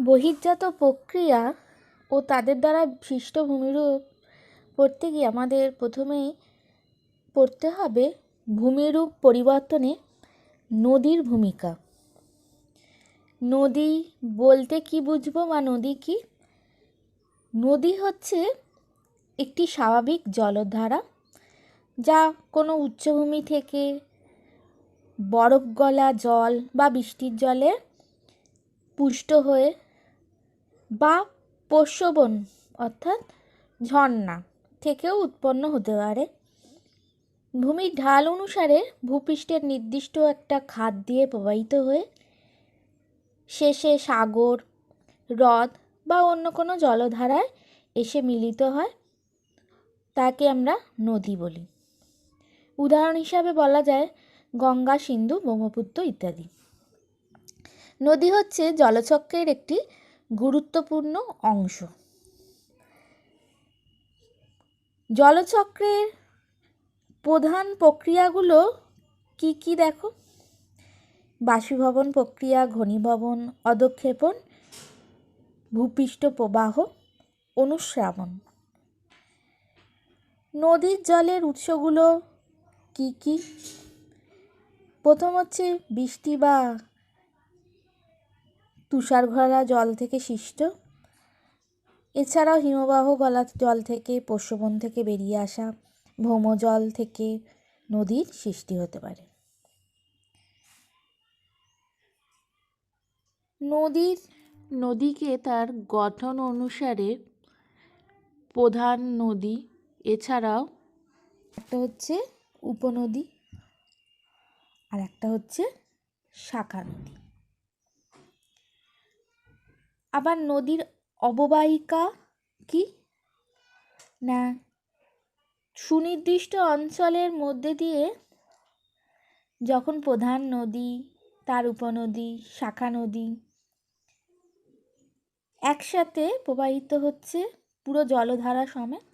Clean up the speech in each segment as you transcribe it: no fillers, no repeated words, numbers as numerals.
বহির্জাত প্রক্রিয়া ও তাদের দ্বারা সৃষ্ট ভূমিরূপ পড়তে গিয়ে আমাদের প্রথমেই পড়তে হবে ভূমিরূপ পরিবর্তনে নদীর ভূমিকা। নদী বলতে কি বুঝবো বা নদী কি? নদী হচ্ছে একটি স্বাভাবিক জলধারা যা কোনো উচ্চভূমি থেকে বরফ গলা জল বা বৃষ্টির জলে পুষ্ট হয়ে বা প্রস্রবণ অর্থাৎ ঝর্ণা থেকেও উৎপন্ন হতে পারে। ভূমির ঢাল অনুসারে ভূপৃষ্ঠের নির্দিষ্ট একটা খাত দিয়ে প্রবাহিত হয়ে শেষে সাগর, হ্রদ বা অন্য কোনো জলধারায় এসে মিলিত হয়, তাকে আমরা নদী বলি। উদাহরণ হিসাবে বলা যায় গঙ্গা, সিন্ধু, ব্রহ্মপুত্র ইত্যাদি। নদী হচ্ছে জলচক্রের একটি গুরুত্বপূর্ণ অংশ। জলচক্রের প্রধান প্রক্রিয়াগুলো কি কি দেখো? বাষ্পীভবন প্রক্রিয়া, ঘনীভবন, অধঃক্ষেপণ, ভূপৃষ্ঠ প্রবাহ, অনুস্রাবণ। নদীর জলের উৎসগুলো কি কি? প্রথম হচ্ছে বৃষ্টি বা তুষার ভরা জল থেকে সৃষ্ট। এছাড়াও হিমবাহ গলা জল থেকে, প্রস্রবণ থেকে বেরিয়ে আসা ভৌমজল থেকে নদীর সৃষ্টি হতে পারে। নদীকে তার গঠন অনুসারে প্রধান নদী, এছাড়াও একটা হচ্ছে উপনদী আর একটা হচ্ছে শাখা নদী। আবার নদীর অববাহিকা কি না, সুনির্দিষ্ট অঞ্চলের মধ্যে দিয়ে যখন প্রধান নদী, তার উপনদী, শাখা নদী একসাথে প্রবাহিত হচ্ছে পুরো জলধারা সমেত,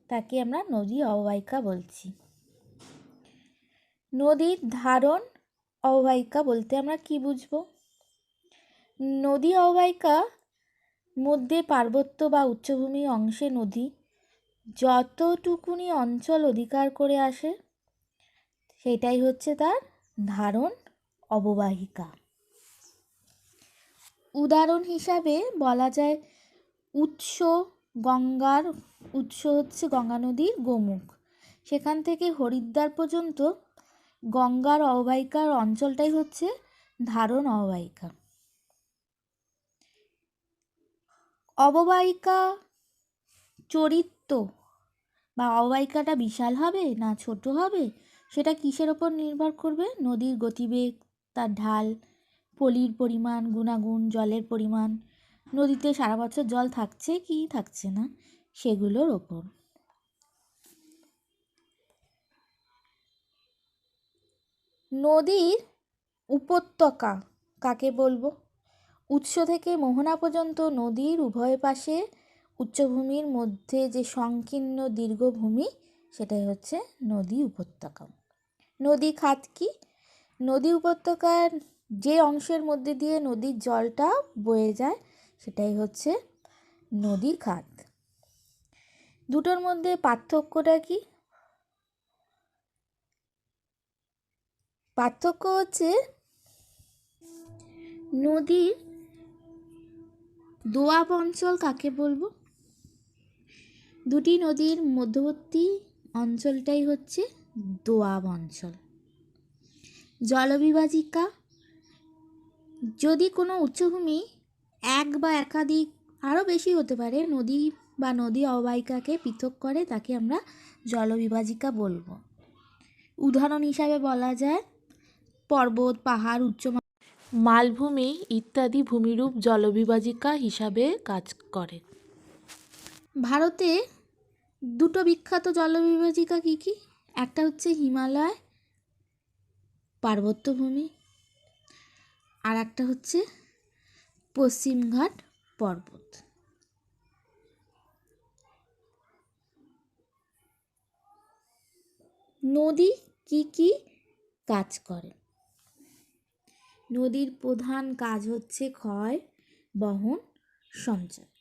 তাকে আমরা নদী অববাহিকা বলছি। নদীর ধারণ অববাহিকা বলতে আমরা কি বুঝবো? নদী অববাহিকা মধ্যে পার্বত্য বা উচ্চভূমি অংশে নদী যতটুকুনি অঞ্চল অধিকার করে আসে সেটাই হচ্ছে তার ধারণ অববাহিকা। উদাহরণ হিসাবে বলা যায় গঙ্গার উৎস হচ্ছে গঙ্গা নদীর গোমুখ, সেখান থেকে হরিদ্বার পর্যন্ত গঙ্গার অববাহিকার অঞ্চলটাই হচ্ছে ধারণ অববাহিকা। অববাহিকা চরিত্র বা অববাহিকাটা বিশাল হবে না ছোট হবে, সেটা কিসের ওপর নির্ভর করবে? নদীর গতিবেগ, তার ঢাল, পলির পরিমাণ, গুণাগুণ, জলের পরিমাণ, নদীতে সারা বছর জল থাকছে কি থাকছে না সেগুলোর ওপর। নদীর উপত্যকা কাকে বলবো? উৎস থেকে মোহনা পর্যন্ত নদীর উভয় পাশে উচ্চভূমির মধ্যে যে সংকীর্ণ দীর্ঘভূমি, সেটাই হচ্ছে নদী উপত্যকা। নদী খাত কি? নদী উপত্যকার যে অংশের মধ্যে দিয়ে নদীর জলটা বয়ে যায় সেটাই হচ্ছে নদী খাত। দুটোর মধ্যে পার্থক্যটা কি? পার্থক্য হচ্ছে নদীর দোয়াব অঞ্চল কাকে বলবো? দুটি নদীর মধ্যবর্তী অঞ্চলটাই হচ্ছে দোয়াব অঞ্চল। জলবিভাজিকা, যদি কোনো উচ্চভূমি এক বা একাধিক আরও বেশি হতে পারে নদী বা নদী অববাহিকাকে পৃথক করে, তাকে আমরা জলবিভাজিকা বলবো। উদাহরণ হিসাবে বলা যায় পর্বত, পাহাড়, উচ্চ মালভূমি ইত্যাদি ভূমিরূপ জলবিভাজিকা হিসাবে কাজ করে। ভারতে দুটো বিখ্যাত জলবিভাজিকা কি কি? একটা হচ্ছে হিমালয় পার্বত্যভূমি আর একটা হচ্ছে পশ্চিমঘাট পর্বত। নদী কি কি কাজ করে? নদীর প্রধান কাজ হচ্ছে ক্ষয়, বহন সঞ্চয়।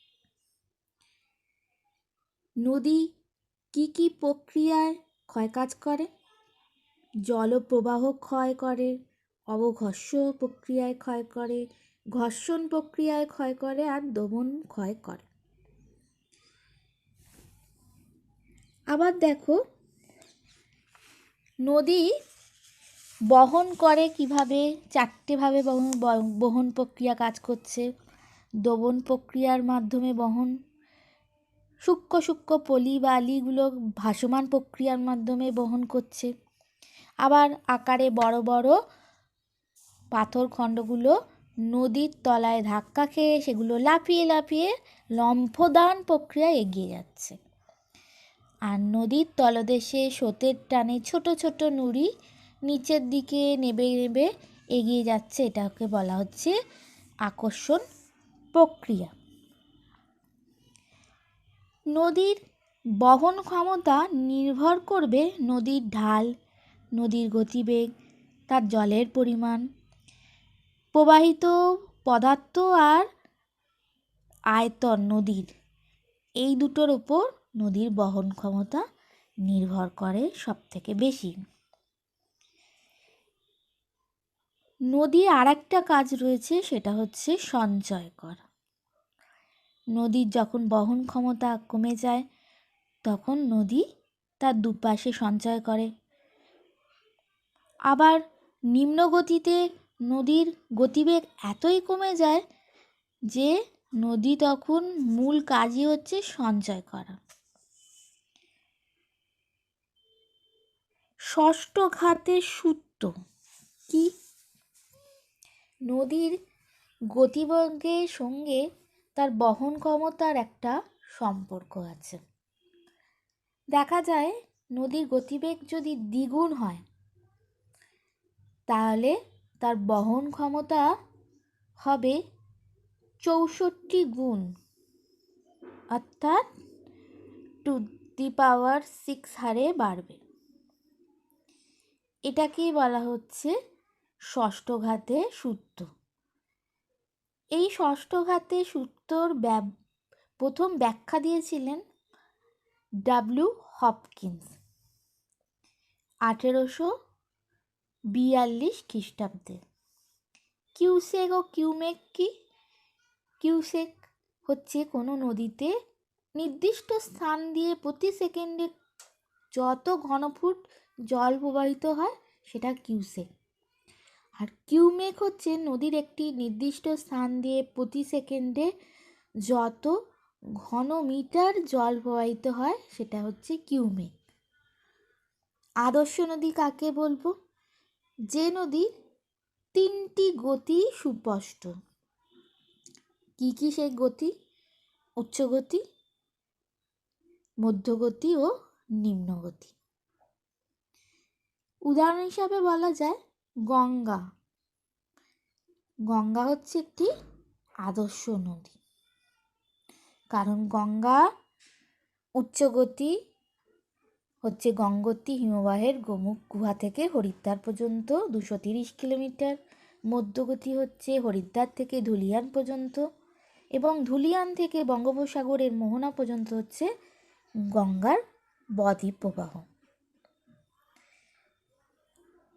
নদী কি কি প্রক্রিয়ায় ক্ষয়কাজ করে? জলপ্রবাহ ক্ষয় করে, অবঘর্ষ প্রক্রিয়ায় ক্ষয় করে, ঘর্ষণ প্রক্রিয়ায় ক্ষয় করে, আর দমন ক্ষয় করে। আবার দেখো, নদী বহন করে কিভাবে? চারটেভাবে বহন প্রক্রিয়া কাজ করছে। দমন প্রক্রিয়ার মাধ্যমে বহন, সূক্ষ্ম সূক্ষ্ম পলি বালিগুলো ভাসমান প্রক্রিয়ার মাধ্যমে বহন করছে। আবার আকারে বড় বড় পাথর খণ্ডগুলো নদীর তলায় ধাক্কা খেয়ে সেগুলো লাফিয়ে লাফিয়ে লম্ফদান প্রক্রিয়ায় এগিয়ে যাচ্ছে। আর নদীর তলদেশে স্রোতের টানে ছোট ছোট নুড়ি নিচের দিকে নেবে নেবে এগিয়ে যাচ্ছে। এটাকে বলা হচ্ছে আকর্ষণ প্রক্রিয়া। নদীর বহন ক্ষমতা নির্ভর করবে নদীর ঢাল, নদীর গতিবেগ, তার জলের পরিমাণ, প্রবাহিত পদার্থ আর আয়তন নদীর, এই দুটোর উপর নদীর বহন ক্ষমতা নির্ভর করে সবথেকে বেশি। নদীর আর একটা কাজ রয়েছে, সেটা হচ্ছে সঞ্চয় করা। নদীর যখন বহন ক্ষমতা কমে যায় তখন নদী তার দুপাশে সঞ্চয় করে। আবার নিম্ন গতিতে নদীর গতিবেগ এতই কমে যায় যে নদী তখন মূল কাজই হচ্ছে সঞ্চয় করা। ষষ্ঠ ঘাতের সূত্র কি? নদীর গতিবেগের সঙ্গে তার বহন ক্ষমতার একটা সম্পর্ক আছে। দেখা যায় নদীর গতিবেগ যদি দ্বিগুণ হয় তাহলে তার বহন ক্ষমতা হবে 64 গুণ, অর্থাৎ 2⁶ হারে বাড়বে। এটাকেই বলা হচ্ছে ষষ্ঠ ঘাতের সূত্র। এই ষষ্ঠ ঘাতের সূত্রর প্রথম ব্যাখ্যা দিয়েছিলেন W. হপকিন্স 1842 খ্রিস্টাব্দে। কিউসেক ও কিউমেক কি? কিউসেক হচ্ছে কোনো নদীতে নির্দিষ্ট স্থান দিয়ে প্রতি সেকেন্ডে যত ঘনফুট জল প্রবাহিত হয় সেটা কিউসেক। আর কিউমেক হচ্ছে নদীর একটি নির্দিষ্ট স্থান দিয়ে প্রতি সেকেন্ডে যত ঘনমিটার জল প্রবাহিত হয় সেটা হচ্ছে কিউমেক। আদর্শ নদী কাকে বলবো? যে নদীর তিনটি গতি সুস্পষ্ট। কি কি সেই গতি? উচ্চগতি, মধ্যগতি ও নিম্নগতি। উদাহরণ হিসাবে বলা যায় গঙ্গা। গঙ্গা হচ্ছে একটি আদর্শ নদী, কারণ গঙ্গা উচ্চগতি হচ্ছে গঙ্গোত্রী হিমবাহের গোমুখ গুহা থেকে হরিদ্বার পর্যন্ত 230 কিলোমিটার, মধ্যগতি হচ্ছে হরিদ্বার থেকে ধুলিয়ান পর্যন্ত, এবং ধুলিয়ান থেকে বঙ্গোপসাগরের মোহনা পর্যন্ত হচ্ছে গঙ্গার বদ্বীপ প্রবাহ।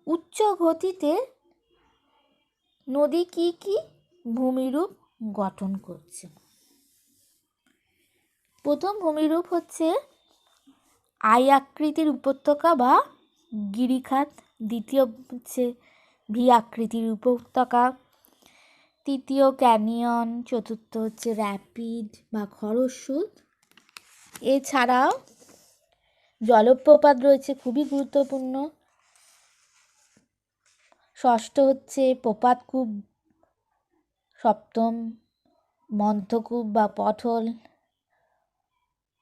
উচ্চ গতিতে নদী কি কি ভূমিরূপ গঠন করছে? প্রথম ভূমিরূপ হচ্ছে আই আকৃতির উপত্যকা বা গিরিখাত, দ্বিতীয় হচ্ছে ভি আকৃতির উপত্যকা, তৃতীয় ক্যানিয়ন, চতুর্থ হচ্ছে র্যাপিড বা খরস্রোত। এছাড়াও জলপ্রপাত রয়েছে খুবই গুরুত্বপূর্ণ। ষষ্ঠ হচ্ছে প্রপাতকূপ, সপ্তম মন্থকূপ বা পটল,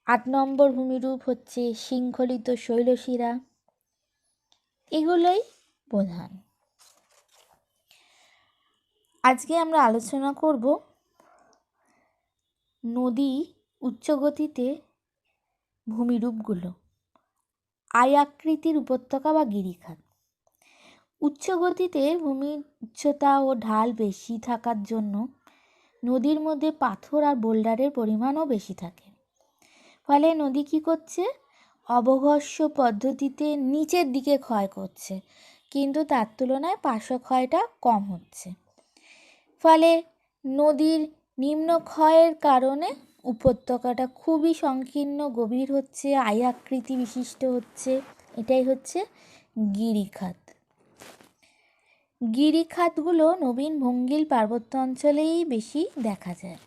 8 নম্বর ভূমিরূপ হচ্ছে শৃঙ্খলিত শৈলশিরা। এগুলোই প্রধান। আজকে আমরা আলোচনা করব নদী উচ্চগতিতে ভূমিরূপগুলো। আই আকৃতির উপত্যকা বা গিরিখাত। উচ্চগতিতে ভূমির উচ্চতা ও ঢাল বেশি থাকার জন্য নদীর মধ্যে পাথর আর বোল্ডারের পরিমাণও বেশি থাকে। ফলে নদী কী করছে, অবঘর্ষ পদ্ধতিতে নিচের দিকে ক্ষয় করছে, কিন্তু তার তুলনায় পার্শ্ব ক্ষয়টা কম হচ্ছে। ফলে নদীর নিম্ন ক্ষয়ের কারণে উপত্যকাটা খুবই সংকীর্ণ, গভীর হচ্ছে, আয়াকৃতি বিশিষ্ট হচ্ছে। এটাই হচ্ছে গিরিখাত। গিরিখাতগুলো নবীন ভঙ্গিল পার্বত্য অঞ্চলেই বেশি দেখা যায়।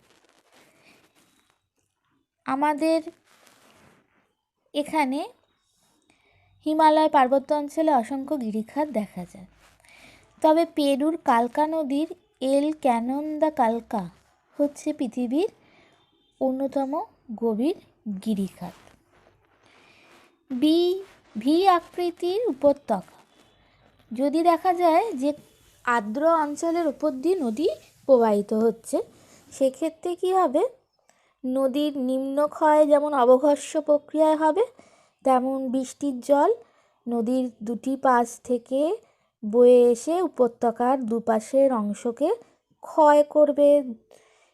আমাদের এখানে হিমালয় পার্বত্য অঞ্চলে অসংখ্য গিরিখাত দেখা যায়। তবে পেরুর কালকা নদীর এল ক্যানন দ্য কালকা হচ্ছে পৃথিবীর অন্যতম গভীর গিরিখাত। ভি আকৃতির উপত্যকা। যদি দেখা যায় যে আর্দ্র অঞ্চলের উপর দিয়ে নদী প্রবাহিত হচ্ছে, সেক্ষেত্রে কী হবে, নদীর নিম্নক্ষয় যেমন অবঘর্ষ প্রক্রিয়ায় হবে, তেমন বৃষ্টির জল নদীর দুটি পাশ থেকে বয়ে এসে উপত্যকার দুপাশের অংশকে ক্ষয় করবে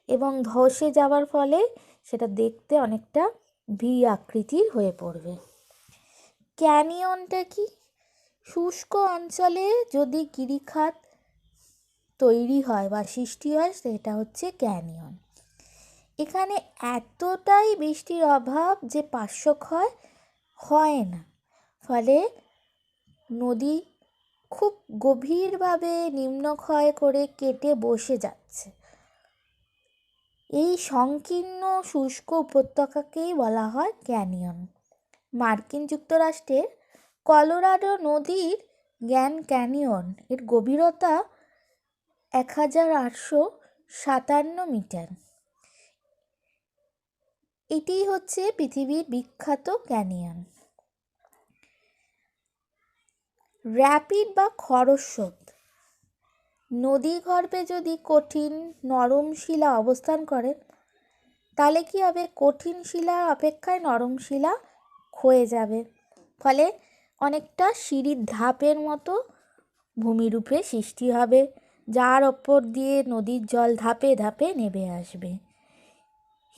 এবং ধসে যাওয়ার ফলে সেটা দেখতে অনেকটা ভি আকৃতির হয়ে পড়বে। ক্যানিয়নটা কি? শুষ্ক অঞ্চলে যদি গিরিখাত তৈরি হয় বা সৃষ্টি হয়, সেটা হচ্ছে ক্যানিয়ন। এখানে এতটাই বৃষ্টির অভাব যে পার্শ্বক্ষয় হয় না, ফলে নদী খুব গভীরভাবে নিম্নক্ষয় করে কেটে বসে যাচ্ছে। এই সংকীর্ণ শুষ্ক উপত্যকাকেই বলা হয় ক্যানিয়ন। মার্কিন যুক্তরাষ্ট্রের কলোরাডো নদীর গ্র্যান্ড ক্যানিয়ন এর গভীরতা 1857 মিটার। এটি হচ্ছে পৃথিবীর বিখ্যাত ক্যানিয়ন। র্যাপিড বা খরস্রোত। নদী গর্ভে যদি কঠিন নরম শিলা অবস্থান করে, তাহলে কী হবে, কঠিন শিলার অপেক্ষায় নরম শিলা ক্ষয়ে যাবে, ফলে অনেকটা সিঁড়ির ধাপের মতো ভূমিরূপে সৃষ্টি হবে, যার ওপর দিয়ে নদীর জল ধাপে ধাপে নেমে আসবে।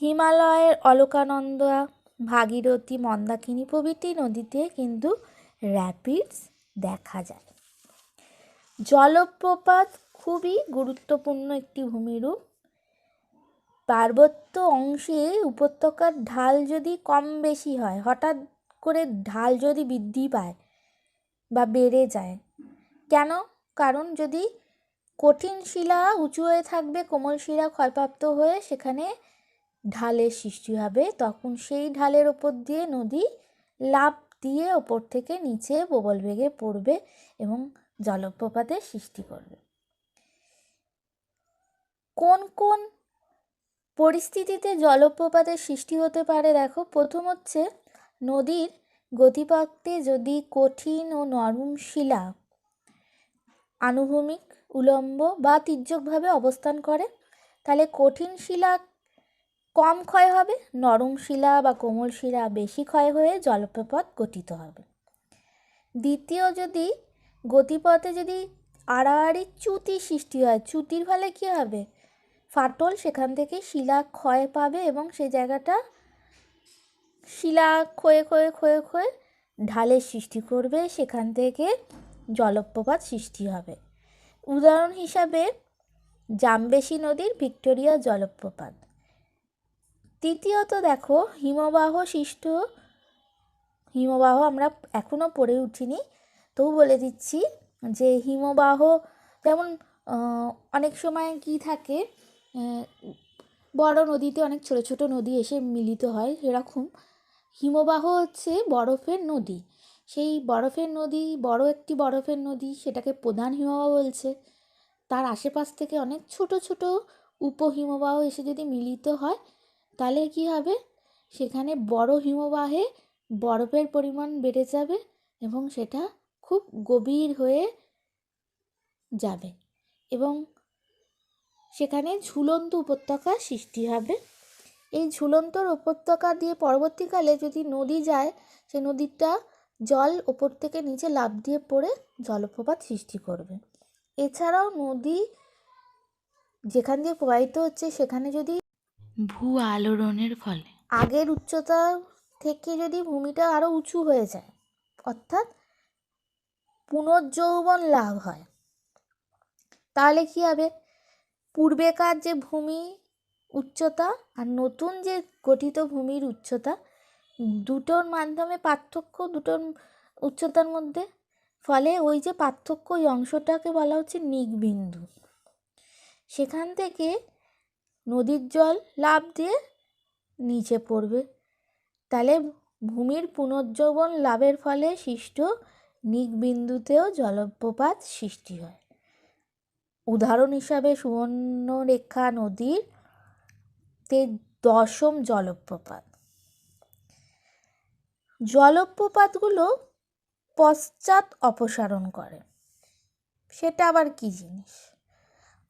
হিমালয়ের অলকানন্দা, ভাগীরথী, মন্দাকিনী প্রভৃতি নদীতে কিন্তু র্যাপিডস দেখা যায়। জলপ্রপাত খুবই গুরুত্বপূর্ণ একটি ভূমিরূপ। পার্বত্য অংশে উপত্যকার ঢাল যদি কম বেশি হয়, হঠাৎ করে ঢাল যদি বৃদ্ধি পায় বা বেড়ে যায়, কেন? কারণ যদি কঠিন শিলা উঁচু হয়ে থাকবে, কোমল শিলা ক্ষয়প্রাপ্ত হয়ে সেখানে ঢালের সৃষ্টি হবে, তখন সেই ঢালের ওপর দিয়ে নদী লাফ দিয়ে ওপর থেকে নিচে প্রবল বেগে পড়বে এবং জলপ্রপাতের সৃষ্টি করবে। কোন কোন পরিস্থিতিতে জলপ্রপাতের সৃষ্টি হতে পারে দেখো। প্রথম হচ্ছে, নদীর গতিপথে যদি কঠিন ও নরম শিলা আনুভূমিক, উলম্ব বা তির্যকভাবে অবস্থান করে, তাহলে কঠিন শিলা কম ক্ষয় হবে, নরম শিলা বা কোমল শিলা বেশি ক্ষয় হয়ে জলপ্রপাত গঠিত হবে। দ্বিতীয়, যদি গতিপথে যদি আড়াআড়ি চ্যুতি সৃষ্টি হয়, চ্যুতির ফলে কী হবে, ফাটল, সেখান থেকে শিলা ক্ষয় পাবে এবং সেই জায়গাটা শিলা ক্ষয়ে ক্ষয়ে ক্ষয়ে ক্ষয়ে ঢালের সৃষ্টি করবে, সেখান থেকে জলপ্রপাত সৃষ্টি হবে। উদাহরণ হিসাবে জামবেশী নদীর ভিক্টোরিয়া জলপ্রপাত। তৃতীয়ত দেখো, হিমবাহ আমরা এখনও পড়ে উঠিনি, তবু বলে দিচ্ছি যে হিমবাহ যেমন অনেক সময় কি থাকে, বড় নদীতে অনেক ছোট ছোট নদী এসে মিলিত হয়, সেরকম হিমবাহ হচ্ছে বরফের নদী। সেই বরফের নদী, একটি বরফের নদী, সেটাকে প্রধান হিমবাহ বলছে। তার আশেপাশ থেকে অনেক ছোট ছোট উপহিমবাহ এসে যদি মিলিত হয়, তাহলে কী হবে, সেখানে বড় হিমবাহে বরফের পরিমাণ বেড়ে যাবে এবং সেটা খুব গভীর হয়ে যাবে এবং সেখানে ঝুলন্ত উপত্যকার সৃষ্টি হবে। এই ঝুলন্ত উপত্যকা দিয়ে পরবর্তীকালে যদি নদী যায়, সে নদীটা জল ওপর থেকে নিচে লাফ দিয়ে পড়ে জলপ্রপাত সৃষ্টি করবে। এছাড়াও নদী যেখান দিয়ে প্রবাহিত হচ্ছে সেখানে যদি ভূ আলোড়নের ফলে আগের উচ্চতা থেকে যদি ভূমিটা আরও উঁচু হয়ে যায়, অর্থাৎ পুনর্যৌবন লাভ হয়, তাহলে কী হবে? পূর্বেকার যে ভূমি উচ্চতা আর নতুন যে গঠিত ভূমির উচ্চতা, দুটোর মাধ্যমে পার্থক্য, দুটোর উচ্চতার মধ্যে, ফলে ওই যে পার্থক্য, ওই অংশটাকে বলা হচ্ছে নিকবিন্দু। সেখান থেকে নদীর জল লাফ দিয়ে নিচে পড়বে। তাহলে ভূমির পুনর্যৌবন লাভের ফলে সৃষ্ট নিকবিন্দুতেও জলপ্রপাত সৃষ্টি হয়। উদাহরণ হিসাবে সুবর্ণরেখা নদীর 10ম জলপ্রপাত। জলপ্রপাতগুলো পশ্চাৎ অপসারণ করে, সেটা আবার কী জিনিস?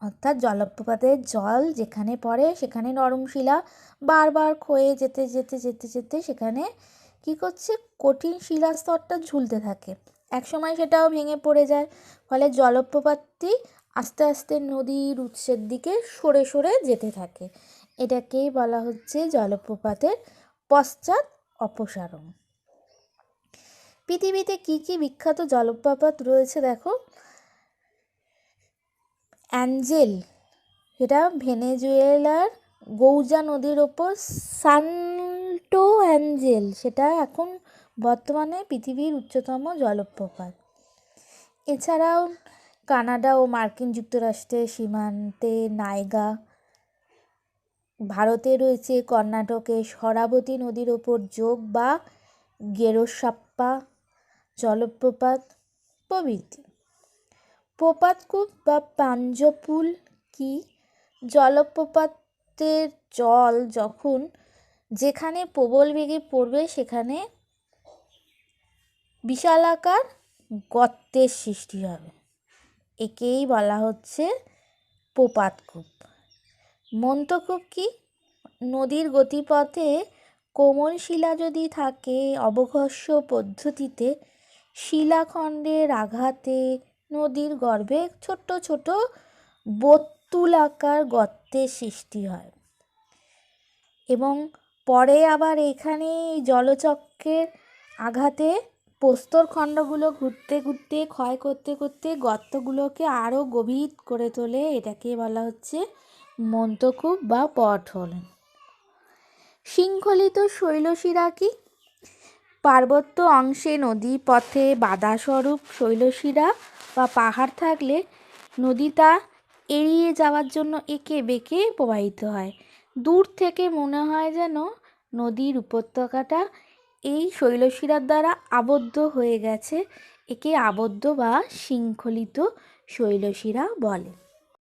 অর্থাৎ জলপ্রপাতের জল যেখানে পড়ে সেখানে নরম শিলা বারবার ক্ষয়ে যেতে যেতে যেতে যেতে সেখানে কী করছে? কঠিন শিলাস্তরটা ঝুলতে থাকে, একসময় সেটাও ভেঙে পড়ে যায়। ফলে জলপ্রপাতটি আস্তে আস্তে নদীর উৎসের দিকে সরে সরে যেতে থাকে। এটাকেই বলা হচ্ছে জলপ্রপাতের পশ্চাৎ অপসারণ। পৃথিবীতে কী কী বিখ্যাত জলপ্রপাত রয়েছে দেখো। অ্যাঞ্জেল, সেটা ভেনেজুয়েলার গৌজা নদীর ওপর সান্টো অ্যাঞ্জেল, সেটা এখন বর্তমানে পৃথিবীর উচ্চতম জলপ্রপাত। এছাড়াও কানাডা ও মার্কিন যুক্তরাষ্ট্রের সীমান্তে নায়গা, ভারতে রয়েছে কর্ণাটকে শরাবতী নদীর ওপর যোগ বা গেরোসাপ্পা জলপ্রপাত প্রভৃতি। প্রপাতকূপ বা পাঞ্জপুল কি? জলপ্রপাতের জল যখন যেখানে প্রবল বেগে পড়বে সেখানে বিশালাকার গর্তের সৃষ্টি হবে, একেই বলা হচ্ছে প্রপাতকূপ। মন্থকূপ কি? নদীর গতিপথে কোমল শিলা যদি থাকে, অবঘর্ষ পদ্ধতিতে শিলাখণ্ডের আঘাতে নদীর গর্ভে ছোট ছোট বর্তুলাকার গর্তের সৃষ্টি হয় এবং পরে আবার এখানে জলচক্রের আঘাতে প্রস্তরখণ্ডগুলো ঘুরতে ঘুরতে ক্ষয় করতে করতে গর্তগুলোকে আরও গভীর করে তোলে। এটাকে বলা হচ্ছে মন্থকূপ বা পটহোল। শৃঙ্খলিত শৈলশিরা কি? পার্বত্য অংশে নদী পথে বাধাস্বরূপ শৈলশিরা বা পাহাড় থাকলে নদী তা এড়িয়ে যাওয়ার জন্য এঁকে বেঁকে প্রবাহিত হয়। দূর থেকে মনে হয় যেন নদীর উপত্যকাটা এই শৈলশিরার দ্বারা আবদ্ধ হয়ে গেছে, একে আবদ্ধ বা শৃঙ্খলিত শৈলশিরা বলে।